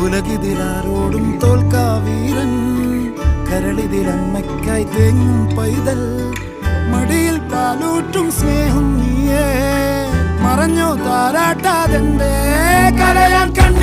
ഉലകിതിലാരോടും തോൽക്കാ വീരൻ, കരളിതിലമ്മയ്ക്കായി തേങ്ങും പൈതൽ, മടിയിൽ പാലൂറ്റും സ്നേഹം നീയേ, മറഞ്ഞോ താരാട്ടാതെന്റെ കരയാൻ കണ്ണ